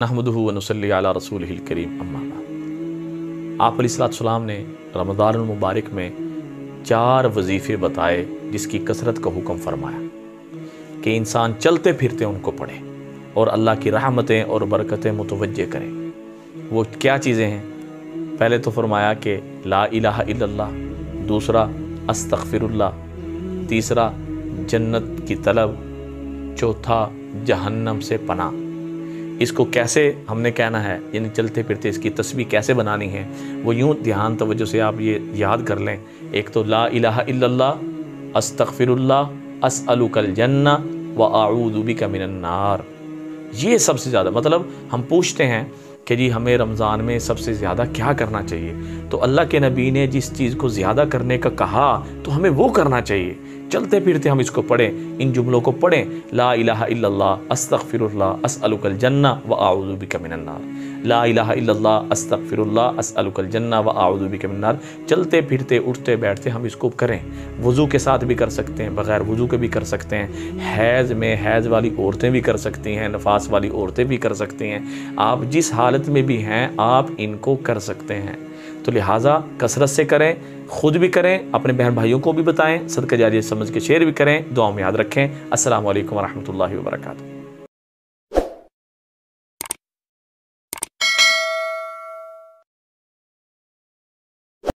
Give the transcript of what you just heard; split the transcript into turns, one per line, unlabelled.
नहमदुहु व नुसल्ली अला रसूलिहिल करीम अम्मा बाद। आप अलैहिस्सलाम ने रमज़ानुल मुबारक में 4 वजीफ़े बताए जिसकी कसरत का हुक्म फरमाया कि इंसान चलते फिरते उनको पढ़े और अल्लाह की रहमतें और बरकतें मुतवज्जे करें। वो क्या चीज़ें हैं? पहले तो फरमाया कि ला इलाहा इल्लल्लाह, दूसरा अस्तगफिरुल्लाह, तीसरा जन्नत की तलब, चौथा जहन्नम से पनाह। इसको कैसे हमने कहना है, यानी चलते फिरते इसकी तस्बीह कैसे बनानी है, वो यूँ ध्यान तवज्जो से आप ये याद कर लें। एक तो ला इलाहा इल्लल्लाह, अस्तगफिरुल्लाह, अस्अलुकल जन्ना व आऊज़ु बिका मिनन नार। ये सबसे ज़्यादा, मतलब हम पूछते हैं कि जी हमें रमज़ान में सबसे ज़्यादा क्या करना चाहिए, तो अल्लाह के नबी ने जिस चीज़ को ज़्यादा करने का कहा तो हमें वो करना चाहिए। चलते फिरते हम इसको पढ़ें, इन जुमलों को पढ़ें, ला इलाहा इल्लल्लाह, अस्तगफिरुल्लाह, अस्अलुकल जन्ना व आऊज़ु बिका मिनन नार। ला इलाहा इल्लल्लाह, अस्तगफिरुल्लाह, अस्अलुकल जन्ना व आऊज़ु बिका मिनन नार। चलते फिरते उठते बैठते हम इसको करें। वज़ू के साथ भी कर सकते हैं, बग़ैर वज़ू के भी कर सकते हैं। हैज़ में हैज़ वाली औरतें भी कर सकती हैं, नफास वाली औरतें भी कर सकती हैं। आप जिस हालत में भी हैं आप इनको कर सकते हैं। तो लिहाजा कसरत से करें, ख़ुद भी करें, अपने बहन भाइयों को भी बताएं, सदका जारिया समझ के शेयर भी करें। दुआ में याद रखें। अस्सलामु अलैकुम व रहमतुल्लाहि व बरकातुहू।